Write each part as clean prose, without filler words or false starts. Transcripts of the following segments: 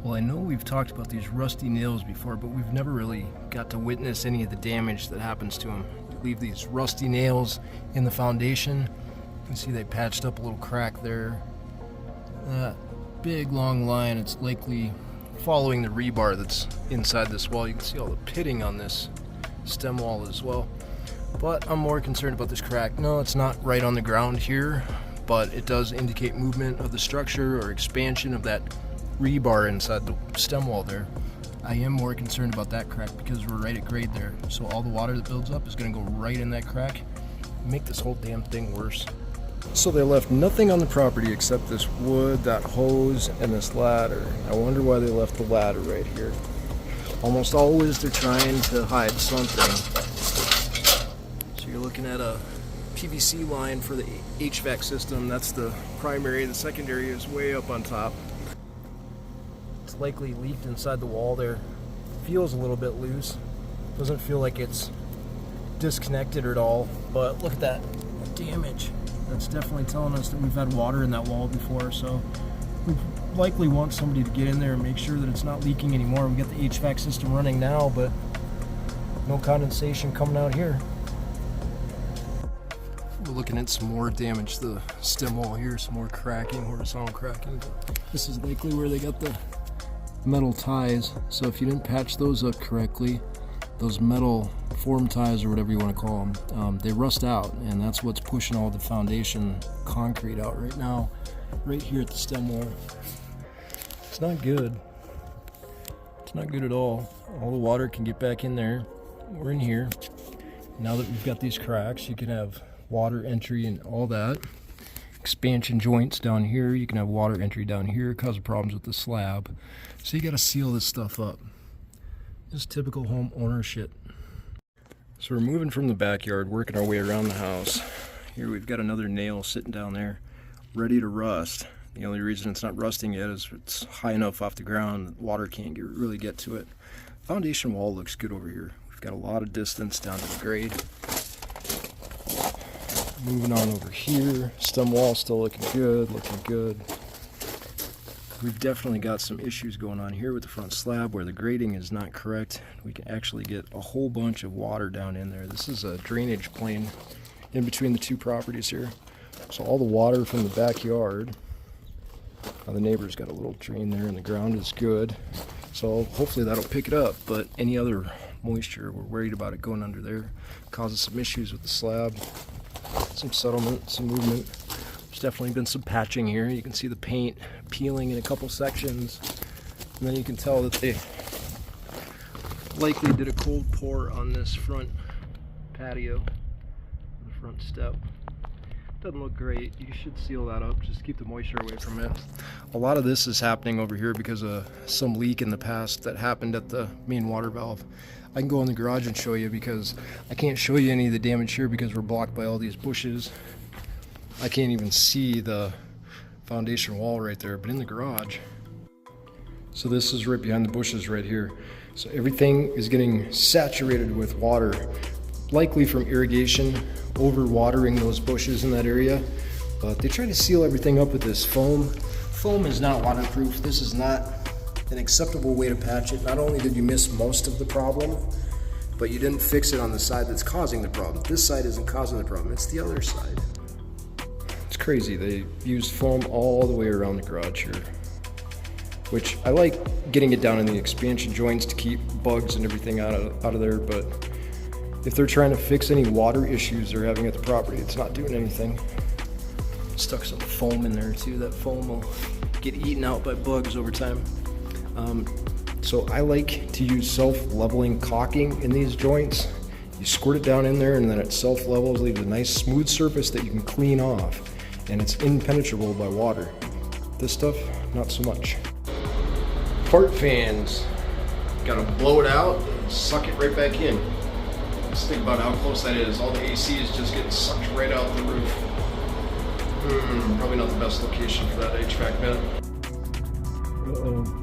Well, I know we've talked about these rusty nails before, but we've never really got to witness any of the damage that happens to them. We leave these rusty nails in the foundation. You can see they patched up a little crack there. That big long line, it's likely following the rebar that's inside this wall. You can see all the pitting on this stem wall as well. But I'm more concerned about this crack. No, it's not right on the ground here, but it does indicate movement of the structure or expansion of that rebar inside the stem wall there. I am more concerned about that crack because we're right at grade there. So all the water that builds up is going to go right in that crack and make this whole damn thing worse. So they left nothing on the property except this wood, that hose, and this ladder. I wonder why they left the ladder right here. Almost always they're trying to hide something. So you're looking at a PVC line for the HVAC system. That's the primary. The secondary is way up on top. It's likely leaked inside the wall there. Feels a little bit loose. Doesn't feel like it's disconnected at all, but look at that damage. That's definitely telling us that we've had water in that wall before, so we likely want somebody to get in there and make sure that it's not leaking anymore. We got the HVAC system running now, but no condensation coming out here. We're looking at some more damage to the stem wall here, some more cracking, horizontal cracking. This is likely where they got the metal ties, so if you didn't patch those up correctly, those metal form ties or whatever you want to call them, they rust out, and that's what's pushing all the foundation concrete out right now, right here at the stem wall. It's not good. It's not good at all. All the water can get back in there. We're in here. Now that we've got these cracks, you can have water entry and all that. Expansion joints down here, you can have water entry down here, cause problems with the slab. So you got to seal this stuff up. This is typical home ownership. So we're moving from the backyard, working our way around the house. Here we've got another nail sitting down there, ready to rust. The only reason it's not rusting yet is it's high enough off the ground that water can't really get to it. Foundation wall looks good over here. We've got a lot of distance down to the grade. Moving on over here, stem wall still looking good, We've definitely got some issues going on here with the front slab where the grading is not correct. We can actually get a whole bunch of water down in there. This is a drainage plane in between the two properties here. So all the water from the backyard, now the neighbor's got a little drain there and the ground is good. So hopefully that'll pick it up, but any other moisture, we're worried about it going under there. Causes some issues with the slab. Some settlement, some movement. There's definitely been some patching here. You can see the paint peeling in a couple sections. And then you can tell that they likely did a cold pour on this front patio, the front step. Doesn't look great. You should seal that up. Just keep the moisture away from it. A lot of this is happening over here because of some leak in the past that happened at the main water valve. I can go in the garage and show you because I can't show you any of the damage here because we're blocked by all these bushes. I can't even see the foundation wall right there, but in the garage. So this is right behind the bushes right here. So everything is getting saturated with water, likely from irrigation, over watering those bushes in that area. But they try to seal everything up with this foam. Foam is not waterproof. This is not an acceptable way to patch it. Not only did you miss most of the problem, but you didn't fix it on the side that's causing the problem. This side isn't causing the problem, it's the other side. It's crazy. They used foam all the way around the garage here, which I like getting it down in the expansion joints to keep bugs and everything out of there, but if they're trying to fix any water issues they're having at the property, it's not doing anything. Stuck some foam in there too. That foam will get eaten out by bugs over time. So I like to use self-leveling caulking in these joints. You squirt it down in there and then it self-levels, leaves a nice smooth surface that you can clean off, and it's impenetrable by water. This stuff, not so much. Fart fans, gotta blow it out and suck it right back in. Just think about how close that is. All the AC is just getting sucked right out the roof. Probably not the best location for that HVAC vent. Uh-oh.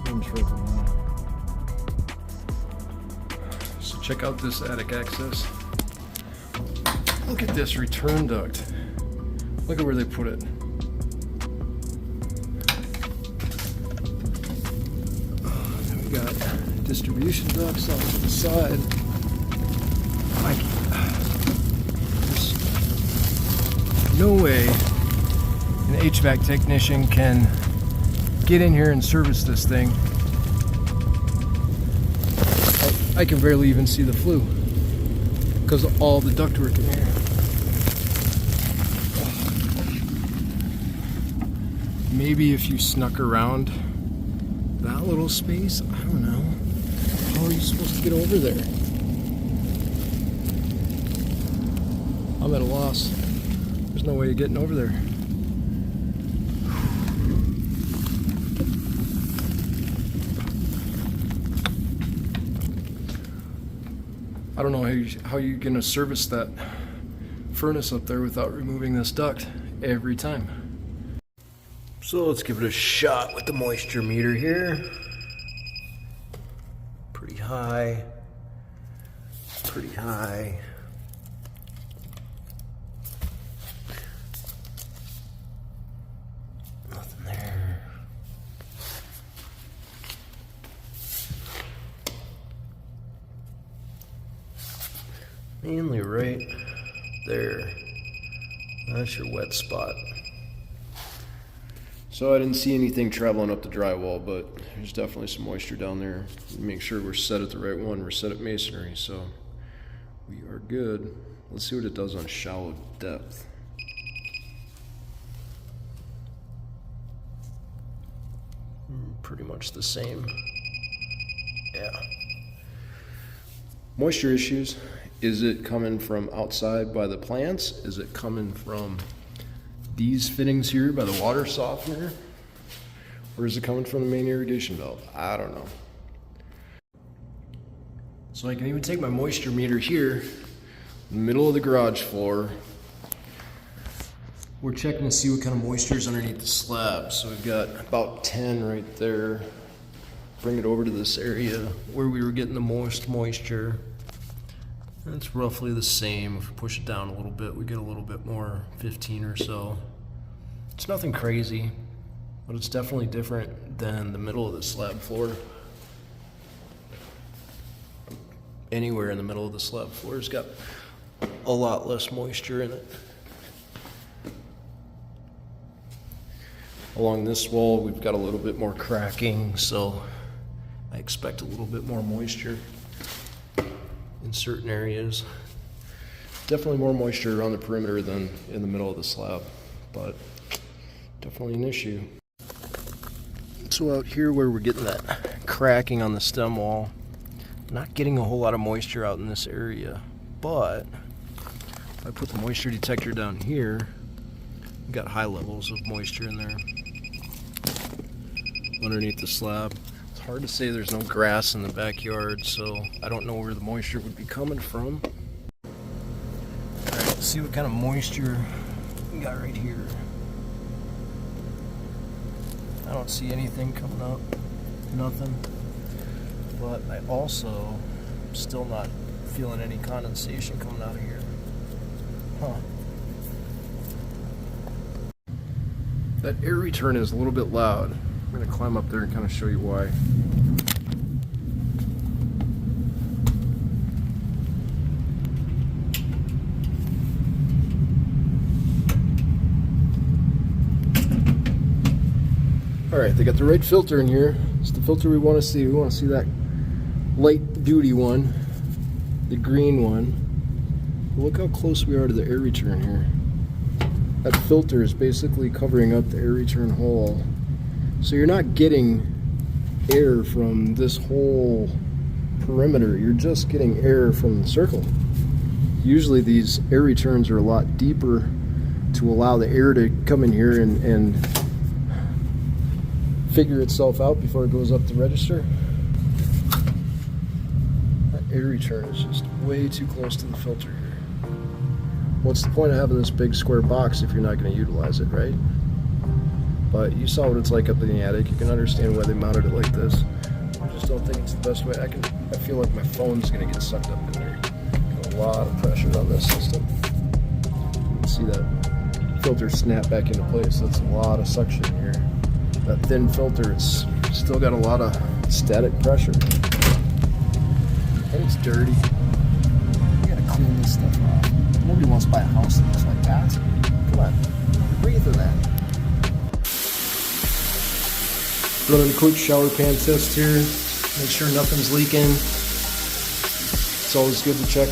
I'm tripping out. So check out this attic access. Look at this return duct. Look at where they put it. got distribution ducts off to the side. There's no way an HVAC technician can get in here and service this thing. I can barely even see the flue because of all the ductwork in here. Maybe if you snuck around that little space, I don't know. How are you supposed to get over there? I'm at a loss. There's no way of getting over there. I don't know how you're gonna service that furnace up there without removing this duct every time. So let's give it a shot with the moisture meter here. Pretty high. Pretty high. Nothing there. Mainly right there. That's your wet spot. So I didn't see anything traveling up the drywall, but there's definitely some moisture down there. Make sure we're set at the right one. We're set at masonry, so we are good. Let's see what it does on shallow depth. Pretty much the same. Yeah. Moisture issues. Is it coming from outside by the plants? Is it coming from these fittings here by the water softener? Or is it coming from the main irrigation valve? I don't know. So I can even take my moisture meter here, in the middle of the garage floor. We're checking to see what kind of moisture is underneath the slab. So we've got about 10 right there. Bring it over to this area where we were getting the most moisture. And it's roughly the same. If we push it down a little bit, we get a little bit more, 15 or so. It's nothing crazy, but it's definitely different than the middle of the slab floor. Anywhere in the middle of the slab floor has got a lot less moisture in it. Along this wall, we've got a little bit more cracking, so I expect a little bit more moisture in certain areas. Definitely more moisture around the perimeter than in the middle of the slab, but definitely an issue. So out here where we're getting that cracking on the stem wall, not getting a whole lot of moisture out in this area, but if I put the moisture detector down here, we've got high levels of moisture in there underneath the slab. It's hard to say, there's no grass in the backyard, so I don't know where the moisture would be coming from. Alright, let's see what kind of moisture we got right here. I don't see anything coming up, nothing. But I also am still not feeling any condensation coming out of here. Huh. That air return is a little bit loud. I'm going to climb up there and kind of show you why. Alright, they got the right filter in here. It's the filter we want to see. We want to see that light duty one, the green one. Look how close we are to the air return here. That filter is basically covering up the air return hole. So you're not getting air from this whole perimeter. You're just getting air from the circle. Usually these air returns are a lot deeper to allow the air to come in here and figure itself out before it goes up the register. That air return is just way too close to the filter here. What's the point of having this big square box if you're not going to utilize it, right? But you saw what it's like up in the attic. You can understand why they mounted it like this. I just don't think it's the best way. I feel like my phone's going to get sucked up in there. Got a lot of pressure on this system. You can see that filter snap back into place. That's a lot of suction here. That thin filter, it's still got a lot of static pressure. And it's dirty. You gotta clean this stuff off. Nobody wants to buy a house that looks like that. Come on, breathe in that. Running a quick shower pan test here. Make sure nothing's leaking. It's always good to check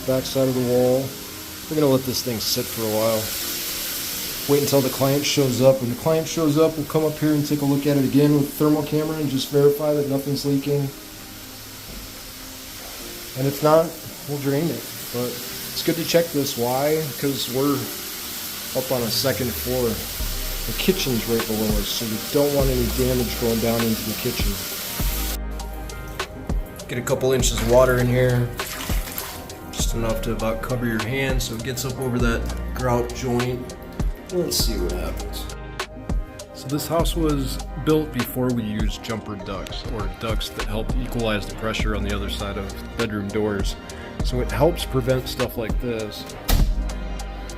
back side of the wall. We're gonna let this thing sit for a while. Wait until the client shows up. When the client shows up, we'll come up here and take a look at it again with a thermal camera and just verify that nothing's leaking. And if not, we'll drain it. But it's good to check this. Why? Because we're up on a second floor. The kitchen's right below us, so we don't want any damage going down into the kitchen. Get a couple inches of water in here. Just enough to about cover your hand so it gets up over that grout joint. Let's see what happens. So this house was built before we used jumper ducts, or ducts that help equalize the pressure on the other side of bedroom doors. So it helps prevent stuff like this,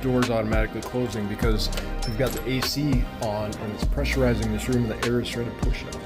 doors automatically closing, because we've got the AC on and it's pressurizing this room and the air is trying to push out.